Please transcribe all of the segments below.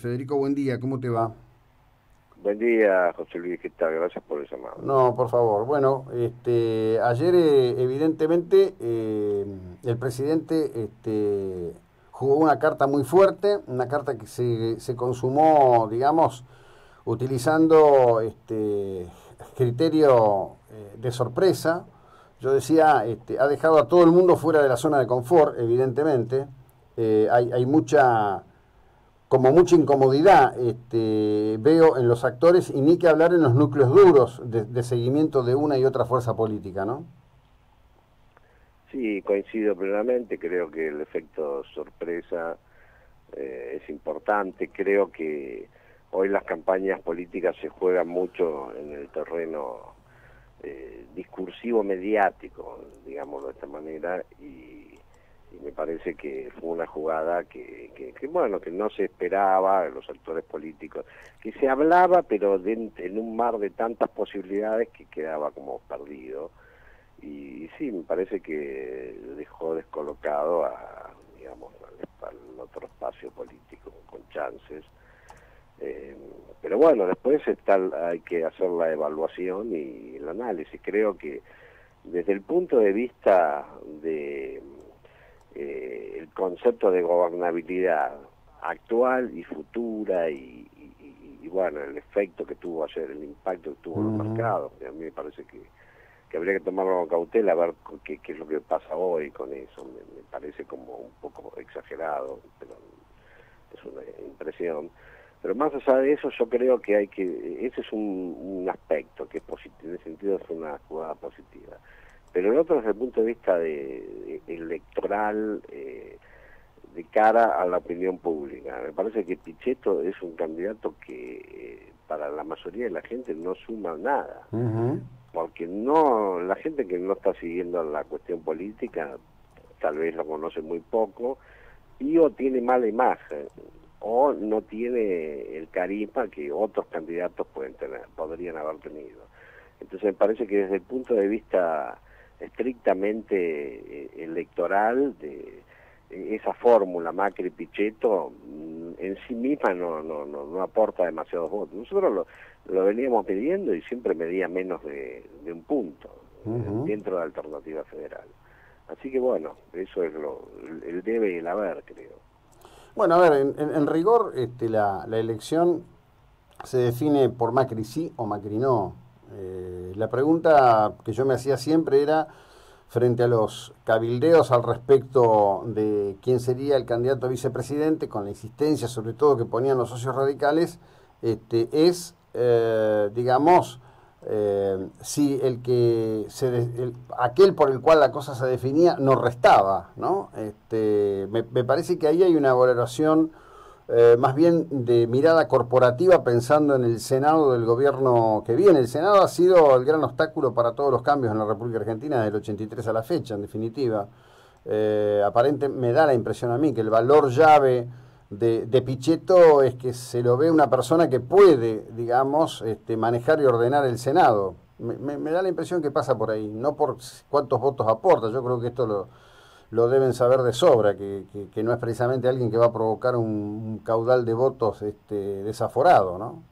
Federico, buen día, ¿cómo te va? Buen día, José Luis, ¿qué tal? Gracias por el llamado. No, por favor. Bueno, ayer evidentemente el presidente jugó una carta muy fuerte, una carta que se consumó, digamos, utilizando criterio de sorpresa. Yo decía, ha dejado a todo el mundo fuera de la zona de confort, evidentemente. Hay mucha incomodidad veo en los actores y ni que hablar en los núcleos duros de seguimiento de una y otra fuerza política, ¿no? Sí, coincido plenamente, creo que el efecto sorpresa es importante, creo que hoy las campañas políticas se juegan mucho en el terreno discursivo mediático, digámoslo de esta manera, y me parece que fue una jugada bueno, que no se esperaba en los actores políticos, que se hablaba, pero en un mar de tantas posibilidades que quedaba como perdido. Y sí, me parece que dejó descolocado digamos, al otro espacio político con chances. Eh, pero bueno, después hay que hacer la evaluación y el análisis. Creo que desde el punto de vista de el concepto de gobernabilidad actual y futura y bueno, el efecto que tuvo ayer, el impacto que tuvo en los Ujú. mercados, a mí me parece que habría que tomarlo con cautela, a ver qué es lo que pasa hoy con eso. Me parece como un poco exagerado, pero es una impresión. Pero más allá de eso, yo creo que ese es un aspecto que es positivo, en ese sentido es una jugada positiva. Pero el otro desde el punto de vista electoral, de cara a la opinión pública. Me parece que Pichetto es un candidato que para la mayoría de la gente no suma nada, Ujú. porque no, la gente que no está siguiendo la cuestión política tal vez lo conoce muy poco y o tiene mala imagen o no tiene el carisma que otros candidatos podrían haber tenido. Entonces me parece que desde el punto de vista estrictamente electoral, esa fórmula Macri-Pichetto en sí misma no aporta demasiados votos. Nosotros lo veníamos pidiendo y siempre medía menos de un punto Ujú. dentro de la alternativa federal. Así que bueno, eso es el debe y el haber, creo. Bueno, a ver, en rigor la elección se define por Macri sí o Macri no. La pregunta que yo me hacía siempre era, frente a los cabildeos al respecto de quién sería el candidato a vicepresidente, con la insistencia sobre todo que ponían los socios radicales, digamos, si aquel por el cual la cosa se definía no restaba, ¿no? Me parece que ahí hay una valoración más bien de mirada corporativa pensando en el Senado del gobierno que viene. El Senado ha sido el gran obstáculo para todos los cambios en la República Argentina del 83 a la fecha, en definitiva. Aparente me da la impresión a mí que el valor llave de Pichetto es que se lo ve una persona que puede, digamos, manejar y ordenar el Senado. Me da la impresión que pasa por ahí, no por cuántos votos aporta. Yo creo que esto lo deben saber de sobra, que no es precisamente alguien que va a provocar un caudal de votos desaforado, ¿no?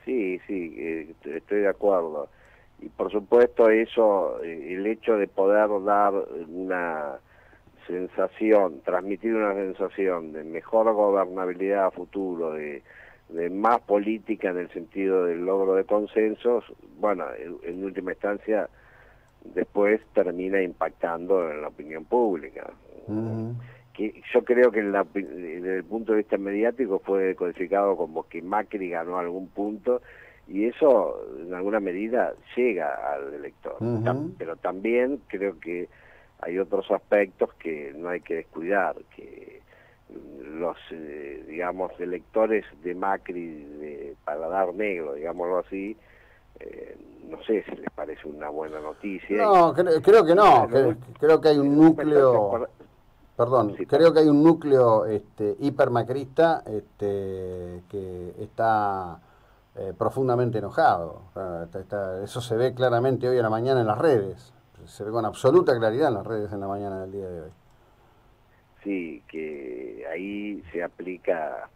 Sí, sí, estoy de acuerdo. Y por supuesto eso, el hecho de poder dar una sensación, transmitir una sensación de mejor gobernabilidad a futuro, de más política en el sentido del logro de consensos, bueno, en última instancia después termina impactando en la opinión pública. Ujú. Que yo creo que desde el punto de vista mediático fue codificado como que Macri ganó algún punto y eso en alguna medida llega al elector. Ujú. Pero también creo que hay otros aspectos que no hay que descuidar, que los, digamos, electores de Macri de paladar negro, digámoslo así, no sé si les parece una buena noticia No, creo que y no. bueno, Creo que hay un en última instancia, núcleo, perdón, sí, creo que perdón. hay un núcleo hipermacrista que está profundamente enojado. Eso se ve claramente hoy a la mañana en las redes. Se ve con absoluta claridad en las redes en la mañana del día de hoy. Sí, que ahí se aplica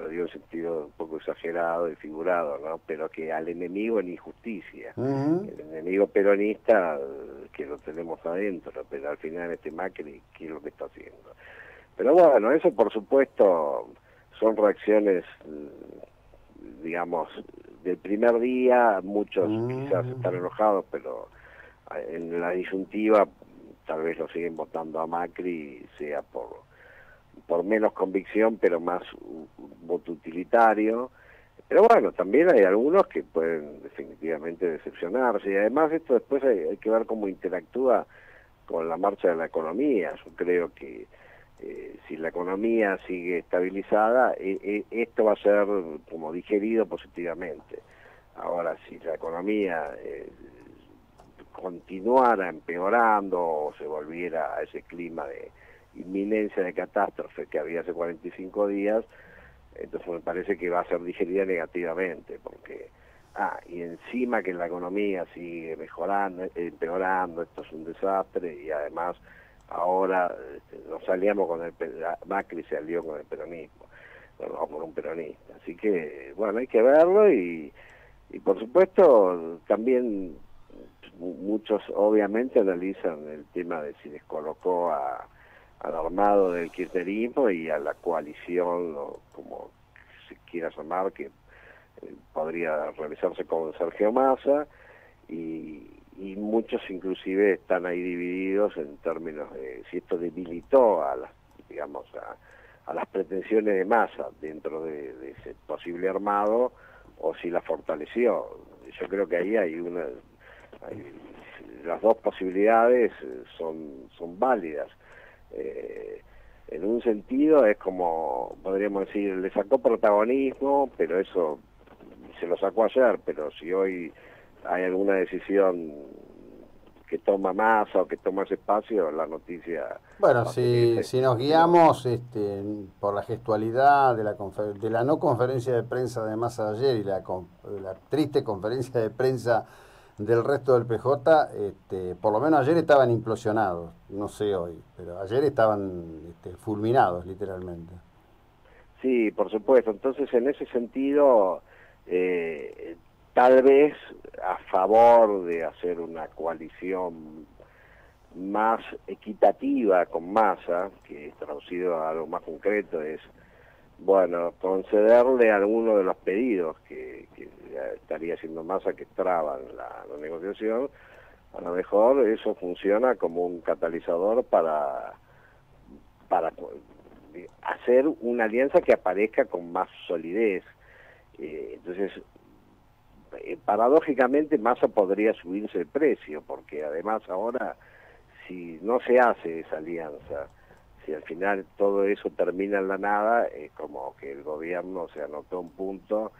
digo en sentido un poco exagerado y figurado, ¿no? Pero que al enemigo en injusticia. El enemigo peronista, que lo tenemos adentro, pero al final este Macri, ¿qué es lo que está haciendo? Pero bueno, eso por supuesto son reacciones, digamos, del primer día. Muchos quizás están enojados, pero en la disyuntiva tal vez lo siguen votando a Macri, sea por menos convicción, pero más voto utilitario. Pero bueno, también hay algunos que pueden definitivamente decepcionarse, y además esto después hay que ver cómo interactúa con la marcha de la economía. Yo creo que si la economía sigue estabilizada, esto va a ser como digerido positivamente. Ahora, si la economía continuara empeorando o se volviera a ese clima de inminencia de catástrofe que había hace 45 días, entonces me parece que va a ser digerida negativamente, porque y encima que la economía sigue mejorando, empeorando, esto es un desastre, y además ahora nos salíamos con Macri se alió con el peronismo, bueno, con un peronista, así que bueno, hay que verlo, y por supuesto también muchos obviamente analizan el tema de si descolocó al armado del kirchnerismo y a la coalición, o como se quiera llamar, que podría realizarse con Sergio Massa, y muchos inclusive están ahí divididos en términos de si esto debilitó a las, digamos, a las pretensiones de Massa dentro de ese posible armado, o si la fortaleció. Yo creo que ahí hay las dos posibilidades son válidas. En un sentido es como, podríamos decir, le sacó protagonismo, pero eso se lo sacó ayer, pero si hoy hay alguna decisión que toma Massa o que toma ese espacio, la noticia... Bueno, si nos guiamos por la gestualidad de la no conferencia de prensa de Massa de ayer y la triste conferencia de prensa del resto del PJ, por lo menos ayer estaban implosionados, no sé hoy, pero ayer estaban fulminados literalmente. Sí, por supuesto. Entonces, en ese sentido, tal vez a favor de hacer una coalición más equitativa con Massa, que traducido a algo más concreto es, bueno, concederle alguno de los pedidos que estaría haciendo Massa, que traban la negociación. A lo mejor eso funciona como un catalizador para hacer una alianza que aparezca con más solidez. Entonces, paradójicamente Massa podría subirse el precio, porque además ahora, si no se hace esa alianza, si al final todo eso termina en la nada, es como que el gobierno se anotó un punto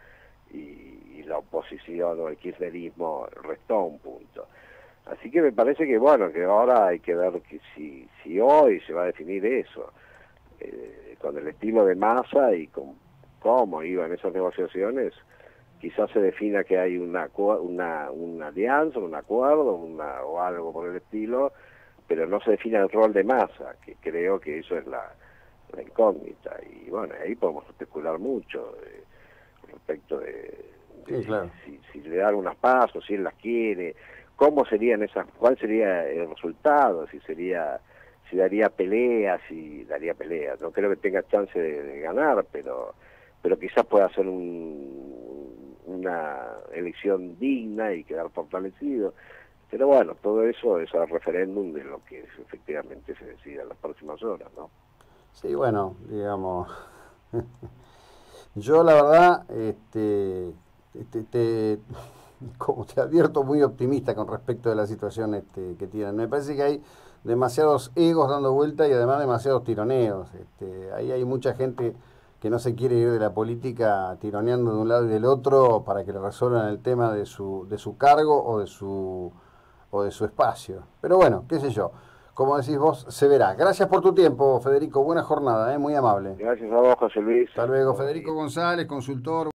y la oposición o el kirchnerismo restó un punto. Así que me parece que bueno, que ahora hay que ver que si hoy se va a definir eso, con el estilo de Massa y con cómo iban esas negociaciones, quizás se defina que hay una alianza, un acuerdo, o algo por el estilo, pero no se define el rol de Massa, que creo que eso es la incógnita. Y bueno, ahí podemos especular mucho respecto de sí, claro. si le dan unas pasos, si él las quiere, cómo serían esas, cuál sería el resultado, si daría pelea, no creo que tenga chance de ganar, pero quizás pueda ser una elección digna y quedar fortalecido. Pero bueno, todo eso es el referéndum de lo que efectivamente se decida en las próximas horas, ¿no? Sí, bueno, digamos, yo la verdad, como te advierto, muy optimista con respecto de la situación que tienen. Me parece que hay demasiados egos dando vuelta y además demasiados tironeos. Ahí hay mucha gente que no se quiere ir de la política tironeando de un lado y del otro para que le resuelvan el tema de su cargo o de su espacio. Pero bueno, qué sé yo. Como decís vos, se verá. Gracias por tu tiempo, Federico. Buena jornada, muy amable. Gracias a vos, José Luis. Hasta luego, Federico González, consultor.